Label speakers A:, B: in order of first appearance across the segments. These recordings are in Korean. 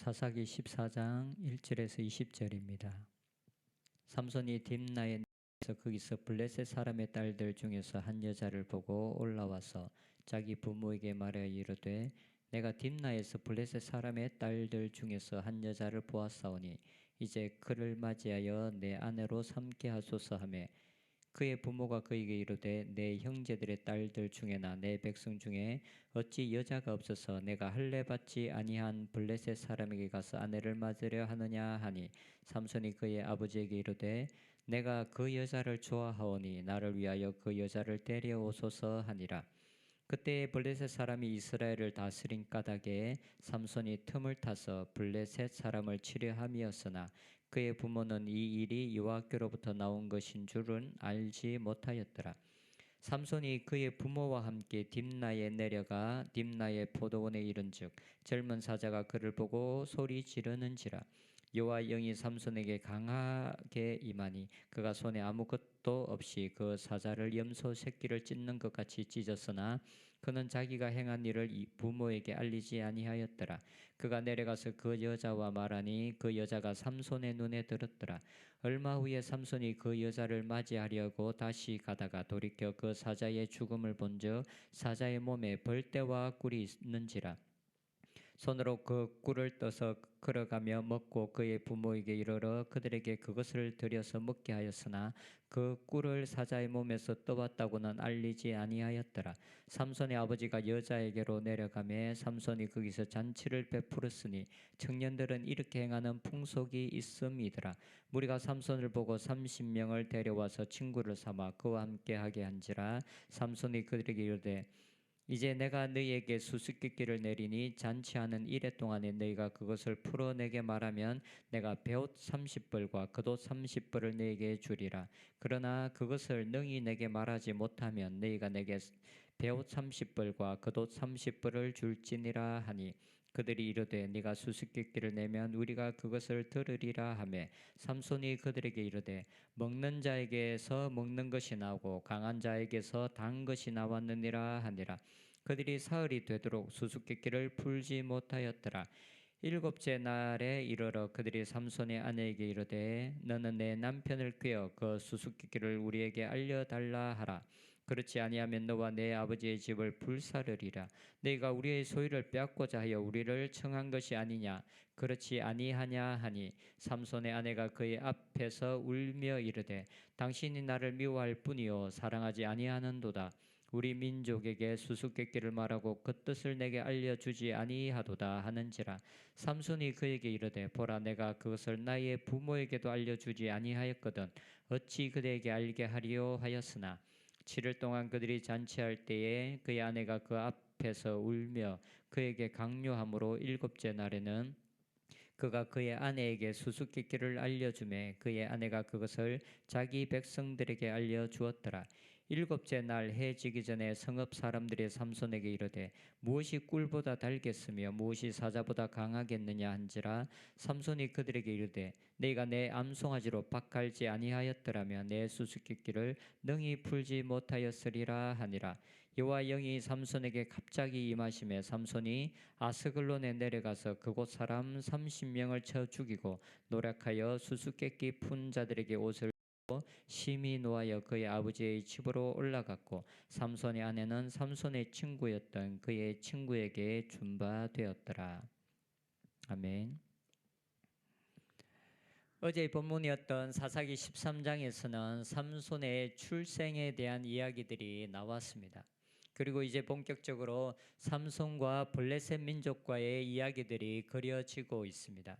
A: 사사기 14장 1절에서 20절입니다. 삼손이 딥나에 내려서 거기서 블레셋 사람의 딸들 중에서 한 여자를 보고 올라와서 자기 부모에게 말하여 이르되 내가 딥나에서 블레셋 사람의 딸들 중에서 한 여자를 보았사오니 이제 그를 맞이하여 내 아내로 삼게 하소서 하매 그의 부모가 그에게 이르되 내 형제들의 딸들 중에나 내 백성 중에 어찌 여자가 없어서 내가 할례 받지 아니한 블레셋 사람에게 가서 아내를 맞으려 하느냐 하니 삼손이 그의 아버지에게 이르되 내가 그 여자를 좋아하오니 나를 위하여 그 여자를 데려오소서 하니라. 그때 블레셋 사람이 이스라엘을 다스린 까닭에 삼손이 틈을 타서 블레셋 사람을 치려 함이었으나 그의 부모는 이 일이 여호와께로부터 나온 것인 줄은 알지 못하였더라. 삼손이 그의 부모와 함께 딥나에 내려가 딥나의 포도원에 이른즉 젊은 사자가 그를 보고 소리 지르는지라. 여호와 영이 삼손에게 강하게 임하니 그가 손에 아무것도 없이 그 사자를 염소 새끼를 찢는 것 같이 찢었으나 그는 자기가 행한 일을 부모에게 알리지 아니하였더라. 그가 내려가서 그 여자와 말하니 그 여자가 삼손의 눈에 들었더라. 얼마 후에 삼손이 그 여자를 맞이하려고 다시 가다가 돌이켜 그 사자의 죽음을 본즉 사자의 몸에 벌떼와 꿀이 있는지라. 손으로 그 꿀을 떠서 걸어가며 먹고 그의 부모에게 이르러 그들에게 그것을 들여서 먹게 하였으나 그 꿀을 사자의 몸에서 떠왔다고는 알리지 아니하였더라. 삼손의 아버지가 여자에게로 내려가매 삼손이 거기서 잔치를 베풀었으니 청년들은 이렇게 행하는 풍속이 있음이더라. 무리가 삼손을 보고 30명을 데려와서 친구를 삼아 그와 함께 하게 한지라. 삼손이 그들에게 이르되 이제 내가 너희에게 수수께끼를 내리니 잔치하는 이래 동안에 너희가 그것을 풀어내게 말하면 내가 베옷 30벌과 겉옷 30벌을 너희에게 주리라. 그러나 그것을 능히 내게 말하지 못하면 너희가 내게 베옷 30벌과 겉옷 30벌을 줄지니라 하니 그들이 이르되 네가 수수께끼를 내면 우리가 그것을 들으리라 하매 삼손이 그들에게 이르되 먹는 자에게서 먹는 것이 나오고 강한 자에게서 단 것이 나왔느니라 하니라. 그들이 사흘이 되도록 수수께끼를 풀지 못하였더라. 일곱째 날에 이르러 그들이 삼손의 아내에게 이르되 너는 내 남편을 꾀어 그 수수께끼를 우리에게 알려달라 하라. 그렇지 아니하면 너와 내 아버지의 집을 불사르리라. 너희가 우리의 소유를 빼앗고자 하여 우리를 청한 것이 아니냐. 그렇지 아니하냐 하니 삼손의 아내가 그의 앞에서 울며 이르되 당신이 나를 미워할 뿐이요 사랑하지 아니하는도다. 우리 민족에게 수수께끼를 말하고 그 뜻을 내게 알려주지 아니하도다 하는지라. 삼손이 그에게 이르되 보라 내가 그것을 나의 부모에게도 알려주지 아니하였거든 어찌 그대에게 알게 하리요 하였으나 7일 동안 그들이 잔치할 때에 그의 아내가 그 앞에서 울며 그에게 강요함으로 일곱째 날에는 그가 그의 아내에게 수수께끼를 알려주매 그의 아내가 그것을 자기 백성들에게 알려주었더라. 일곱째 날 해 지기 전에 성읍 사람들이 삼손에게 이르되 무엇이 꿀보다 달겠으며 무엇이 사자보다 강하겠느냐 한지라. 삼손이 그들에게 이르되 너희가 내 암송아지로 밭갈지 아니하였더라면 내 수수께끼를 능히 풀지 못하였으리라 하니라. 여호와 영이 삼손에게 갑자기 임하심에 삼손이 아스글론에 내려가서 그곳 사람 30명을 쳐 죽이고 노력하여 수수께끼 푼 자들에게 옷을 심히 노하여 그의 아버지의 집으로 올라갔고 삼손의 아내는 삼손의 친구였던 그의 친구에게 준 바 되었더라. 아멘. 어제의 본문이었던 사사기 13장에서는 삼손의 출생에 대한 이야기들이 나왔습니다. 그리고 이제 본격적으로 삼손과 블레셋 민족과의 이야기들이 그려지고 있습니다.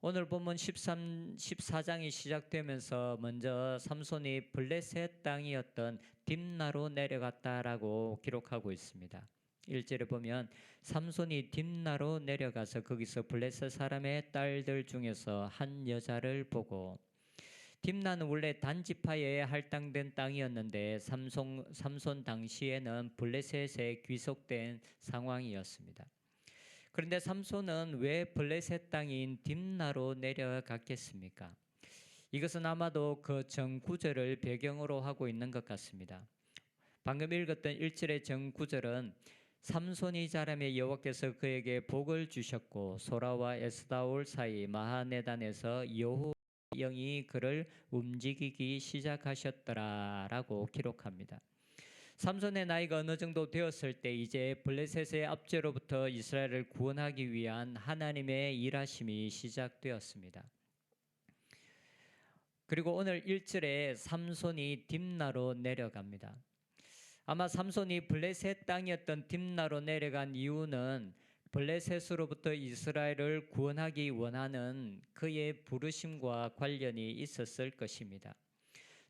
A: 오늘 본문 14장이 시작되면서 먼저 삼손이 블레셋 땅이었던 딥나로 내려갔다라고 기록하고 있습니다. 1절에 보면 삼손이 딥나로 내려가서 거기서 블레셋 사람의 딸들 중에서 한 여자를 보고, 딥나는 원래 단지파에 할당된 땅이었는데 삼손 당시에는 블레셋에 귀속된 상황이었습니다. 그런데 삼손은 왜 블레셋 땅인 딥나로 내려갔겠습니까? 이것은 아마도 그 정구절을 배경으로 하고 있는 것 같습니다. 방금 읽었던 1절의 정구절은 삼손이 자라매 여호와께서 그에게 복을 주셨고 소라와 에스다올 사이 마하네단에서 여호와의 영이 그를 움직이기 시작하셨더라라고 기록합니다. 삼손의 나이가 어느 정도 되었을 때 이제 블레셋의 압제로부터 이스라엘을 구원하기 위한 하나님의 일하심이 시작되었습니다. 그리고 오늘 1절에 삼손이 딥나로 내려갑니다. 아마 삼손이 블레셋 땅이었던 딥나로 내려간 이유는 블레셋으로부터 이스라엘을 구원하기 원하는 그의 부르심과 관련이 있었을 것입니다.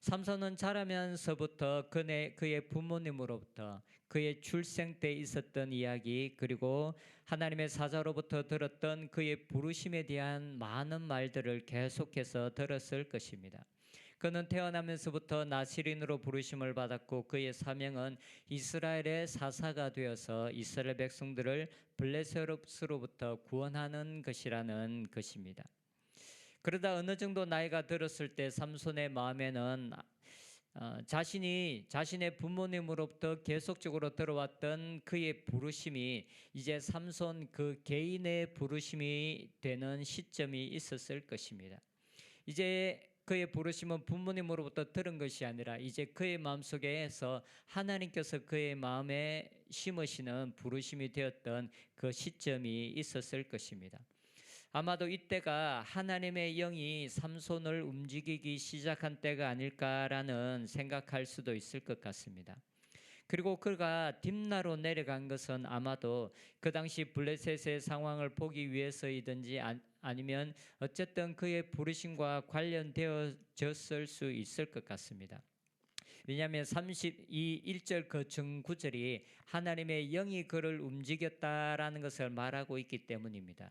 A: 삼손은 자라면서부터 그의 부모님으로부터 그의 출생 때 있었던 이야기, 그리고 하나님의 사자로부터 들었던 그의 부르심에 대한 많은 말들을 계속해서 들었을 것입니다. 그는 태어나면서부터 나시린으로 부르심을 받았고 그의 사명은 이스라엘의 사사가 되어서 이스라엘 백성들을 블레셋으로부터 구원하는 것이라는 것입니다. 그러다 어느 정도 나이가 들었을 때 삼손의 마음에는 자신의 부모님으로부터 계속적으로 들어왔던 그의 부르심이 이제 삼손 그 개인의 부르심이 되는 시점이 있었을 것입니다. 이제 그의 부르심은 부모님으로부터 들은 것이 아니라 이제 그의 마음속에서 하나님께서 그의 마음에 심으시는 부르심이 되었던 그 시점이 있었을 것입니다. 아마도 이때가 하나님의 영이 삼손을 움직이기 시작한 때가 아닐까라는 생각할 수도 있을 것 같습니다. 그리고 그가 딥나로 내려간 것은 아마도 그 당시 블레셋의 상황을 보기 위해서이든지 아니면 어쨌든 그의 부르심과 관련되어졌을 수 있을 것 같습니다. 왜냐하면 1절 그 중9절이 하나님의 영이 그를 움직였다라는 것을 말하고 있기 때문입니다.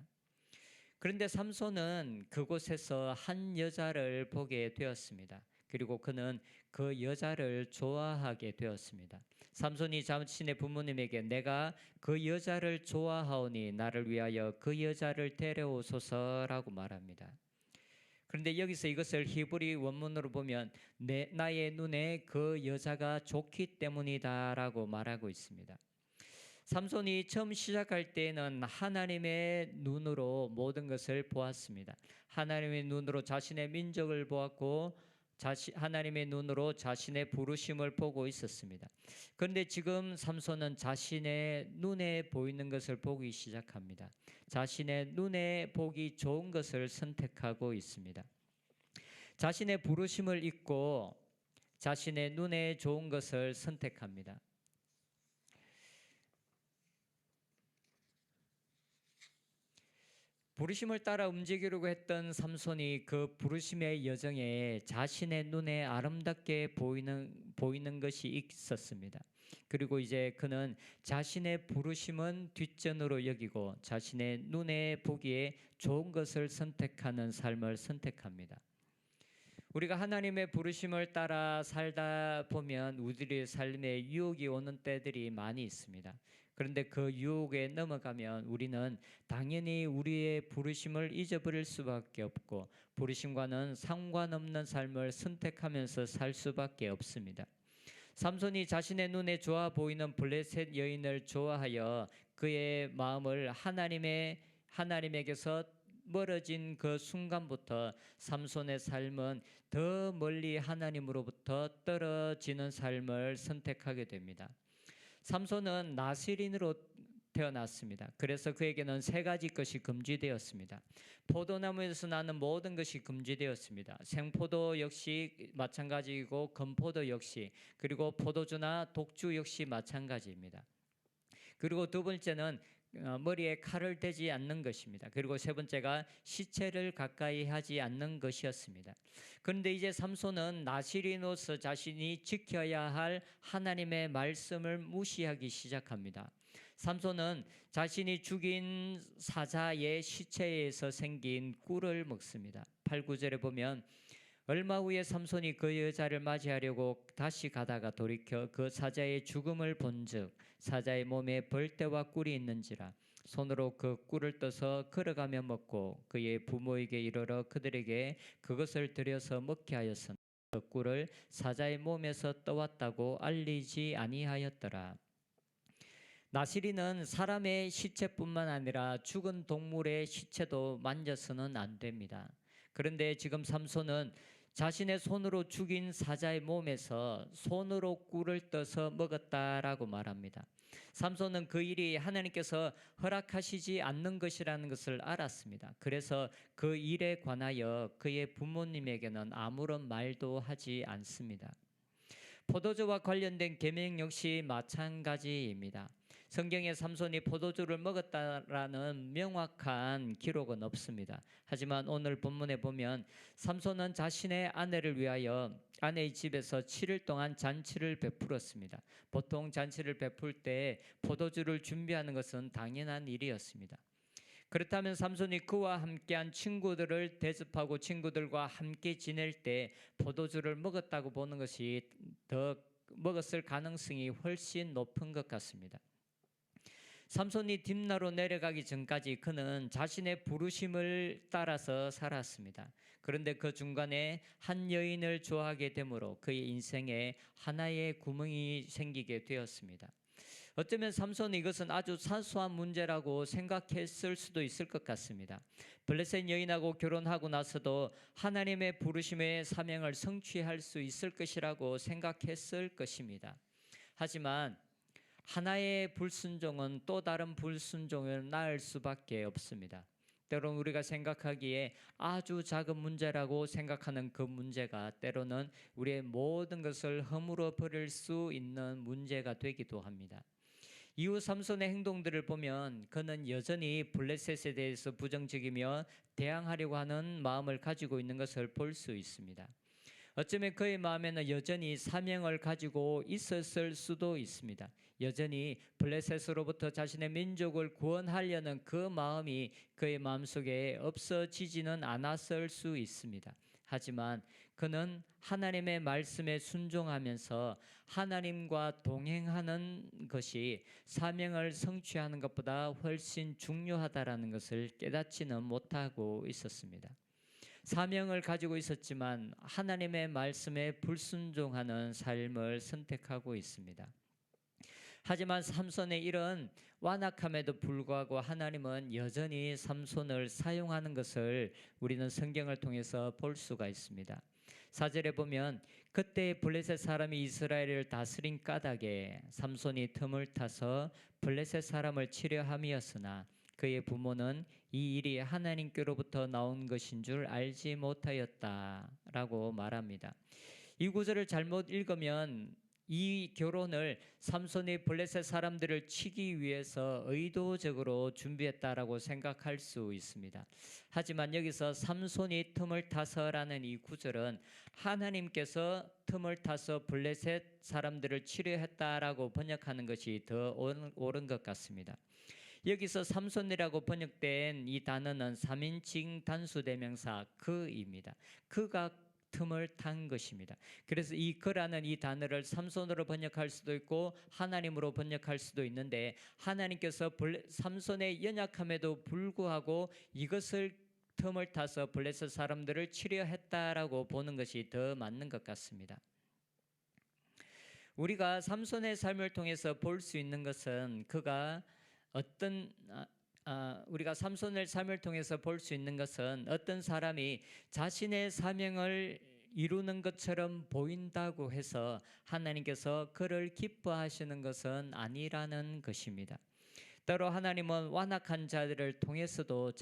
A: 그런데 삼손은 그곳에서 한 여자를 보게 되었습니다. 그리고 그는 그 여자를 좋아하게 되었습니다. 삼손이 자신의 부모님에게 내가 그 여자를 좋아하오니 나를 위하여 그 여자를 데려오소서라고 말합니다. 그런데 여기서 이것을 히브리 원문으로 보면 나의 눈에 그 여자가 좋기 때문이다라고 말하고 있습니다. 삼손이 처음 시작할 때는 하나님의 눈으로 모든 것을 보았습니다. 하나님의 눈으로 자신의 민족을 보았고 하나님의 눈으로 자신의 부르심을 보고 있었습니다. 그런데 지금 삼손은 자신의 눈에 보이는 것을 보기 시작합니다. 자신의 눈에 보기 좋은 것을 선택하고 있습니다. 자신의 부르심을 잊고 자신의 눈에 좋은 것을 선택합니다. 부르심을 따라 움직이려고 했던 삼손이 그 부르심의 여정에 자신의 눈에 아름답게 보이는 것이 있었습니다. 그리고 이제 그는 자신의 부르심은 뒷전으로 여기고 자신의 눈에 보기에 좋은 것을 선택하는 삶을 선택합니다. 우리가 하나님의 부르심을 따라 살다 보면 우리의 삶에 유혹이 오는 때들이 많이 있습니다. 그런데 그 유혹에 넘어가면 우리는 당연히 우리의 부르심을 잊어버릴 수밖에 없고 부르심과는 상관없는 삶을 선택하면서 살 수밖에 없습니다. 삼손이 자신의 눈에 좋아 보이는 블레셋 여인을 좋아하여 그의 마음을 하나님에게서 멀어진 그 순간부터 삼손의 삶은 더 멀리 하나님으로부터 떨어지는 삶을 선택하게 됩니다. 삼손은 나시린으로 태어났습니다. 그래서 그에게는 세 가지 것이 금지되었습니다. 포도나무에서 나는 모든 것이 금지되었습니다. 생포도 역시 마찬가지이고 건포도 역시, 그리고 포도주나 독주 역시 마찬가지입니다. 그리고 두 번째는 머리에 칼을 대지 않는 것입니다. 그리고 세 번째가 시체를 가까이 하지 않는 것이었습니다. 그런데 이제 삼손은 나시린으로서 자신이 지켜야 할 하나님의 말씀을 무시하기 시작합니다. 삼손은 자신이 죽인 사자의 시체에서 생긴 꿀을 먹습니다. 8, 9절에 보면 얼마 후에 삼손이 그 여자를 맞이하려고 다시 가다가 돌이켜 그 사자의 죽음을 본즉 사자의 몸에 벌떼와 꿀이 있는지라 손으로 그 꿀을 떠서 걸어가며 먹고 그의 부모에게 이르러 그들에게 그것을 들여서 먹게 하였으나 그 꿀을 사자의 몸에서 떠왔다고 알리지 아니하였더라. 나시린은 사람의 시체뿐만 아니라 죽은 동물의 시체도 만져서는 안 됩니다. 그런데 지금 삼손은 자신의 손으로 죽인 사자의 몸에서 손으로 꿀을 떠서 먹었다라고 말합니다. 삼손은 그 일이 하나님께서 허락하시지 않는 것이라는 것을 알았습니다. 그래서 그 일에 관하여 그의 부모님에게는 아무런 말도 하지 않습니다. 포도주와 관련된 계명 역시 마찬가지입니다. 성경에 삼손이 포도주를 먹었다라는 명확한 기록은 없습니다. 하지만 오늘 본문에 보면 삼손은 자신의 아내를 위하여 아내의 집에서 7일 동안 잔치를 베풀었습니다. 보통 잔치를 베풀 때 포도주를 준비하는 것은 당연한 일이었습니다. 그렇다면 삼손이 그와 함께한 친구들을 대접하고 친구들과 함께 지낼 때 포도주를 먹었다고 보는 것이 더 먹었을 가능성이 훨씬 높은 것 같습니다. 삼손이 딥나로 내려가기 전까지 그는 자신의 부르심을 따라서 살았습니다. 그런데 그 중간에 한 여인을 좋아하게 되므로 그의 인생에 하나의 구멍이 생기게 되었습니다. 어쩌면 삼손은 이것은 아주 사소한 문제라고 생각했을 수도 있을 것 같습니다. 블레셋 여인하고 결혼하고 나서도 하나님의 부르심의 사명을 성취할 수 있을 것이라고 생각했을 것입니다. 하지만 하나의 불순종은 또 다른 불순종을 낳을 수밖에 없습니다. 때로는 우리가 생각하기에 아주 작은 문제라고 생각하는 그 문제가 때로는 우리의 모든 것을 허물어 버릴 수 있는 문제가 되기도 합니다. 이후 삼손의 행동들을 보면 그는 여전히 블레셋에 대해서 부정적이며 대항하려고 하는 마음을 가지고 있는 것을 볼 수 있습니다. 어쩌면 그의 마음에는 여전히 사명을 가지고 있었을 수도 있습니다. 여전히 블레셋으로부터 자신의 민족을 구원하려는 그 마음이 그의 마음속에 없어지지는 않았을 수 있습니다. 하지만 그는 하나님의 말씀에 순종하면서 하나님과 동행하는 것이 사명을 성취하는 것보다 훨씬 중요하다라는 것을 깨닫지는 못하고 있었습니다. 사명을 가지고 있었지만 하나님의 말씀에 불순종하는 삶을 선택하고 있습니다. 하지만 삼손의 이런 완악함에도 불구하고 하나님은 여전히 삼손을 사용하는 것을 우리는 성경을 통해서 볼 수가 있습니다. 4절에 보면 그때 블레셋 사람이 이스라엘을 다스린 까닭에 삼손이 틈을 타서 블레셋 사람을 치려 함이었으나 그의 부모는 이 일이 하나님께로부터 나온 것인 줄 알지 못하였다라고 말합니다. 이 구절을 잘못 읽으면 이 결혼을 삼손이 블레셋 사람들을 치기 위해서 의도적으로 준비했다라고 생각할 수 있습니다. 하지만 여기서 삼손이 틈을 타서라는 이 구절은 하나님께서 틈을 타서 블레셋 사람들을 치려 했다라고 번역하는 것이 더 옳은 것 같습니다. 여기서 삼손이라고 번역된 이 단어는 3인칭 단수대명사 그입니다. 그가 틈을 탄 것입니다. 그래서 이 그라는 이 단어를 삼손으로 번역할 수도 있고 하나님으로 번역할 수도 있는데 하나님께서 삼손의 연약함에도 불구하고 이것을 틈을 타서 블레셋 사람들을 치려 했다라고 보는 것이 더 맞는 것 같습니다. 우리가 삼손의 삶을 통해서 볼 수 있는 것은 그가 우리가 삼손의 삶을 통해서 볼 수 있는 것은 어떤 사람이 자신의 사명을 이루는 것처럼 보인다고 해서 하나님께서 그를 기뻐하시는 것은 아니라는 것입니다. 때로 하나님은 완악한 자들을 통해서도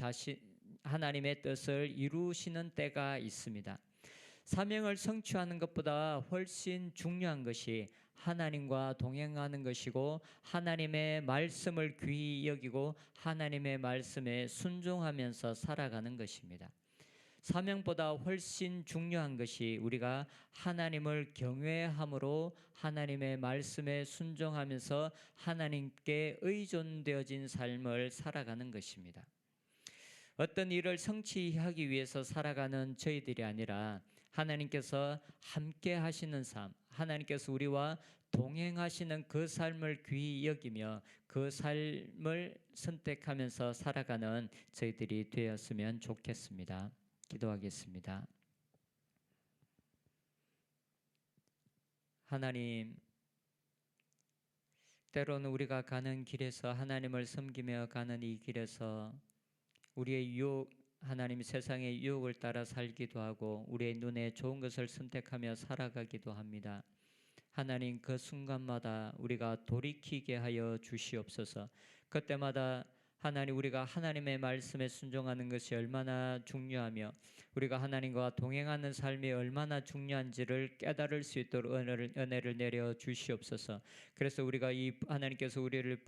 A: 하나님의 뜻을 이루시는 때가 있습니다. 사명을 성취하는 것보다 훨씬 중요한 것이 하나님과 동행하는 것이고 하나님의 말씀을 귀히 여기고 하나님의 말씀에 순종하면서 살아가는 것입니다. 사명보다 훨씬 중요한 것이 우리가 하나님을 경외함으로 하나님의 말씀에 순종하면서 하나님께 의존되어진 삶을 살아가는 것입니다. 어떤 일을 성취하기 위해서 살아가는 저희들이 아니라 하나님께서 함께 하시는 삶, 하나님께서 우리와 동행하시는 그 삶을 귀히 여기며 그 삶을 선택하면서 살아가는 저희들이 되었으면 좋겠습니다. 기도하겠습니다. 하나님, 때로는 우리가 가는 길에서 하나님을 섬기며 가는 이 길에서 우리의 유혹, 하나님 세상의 유혹을 따라 살기도 하고 우리의 눈에 좋은 것을 선택하며 살아가기도 합니다. 하나님 그 순간마다 우리가 돌이키게 하여 주시옵소서. 그때마다 하나님 우리가 하나님의 말씀에 순종하는 것이 얼마나 중요하며 우리가 하나님과 동행하는 삶이 얼마나 중요한지를 깨달을 수 있도록 은혜를 내려 주시옵소서. 그래서 우리가 이 하나님께서 우리를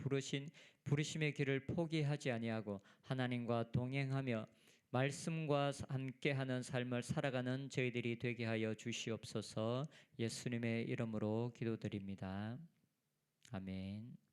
A: 부르심의 길을 포기하지 아니하고 하나님과 동행하며 말씀과 함께하는 삶을 살아가는 저희들이 되게 하여 주시옵소서. 예수님의 이름으로 기도드립니다. 아멘.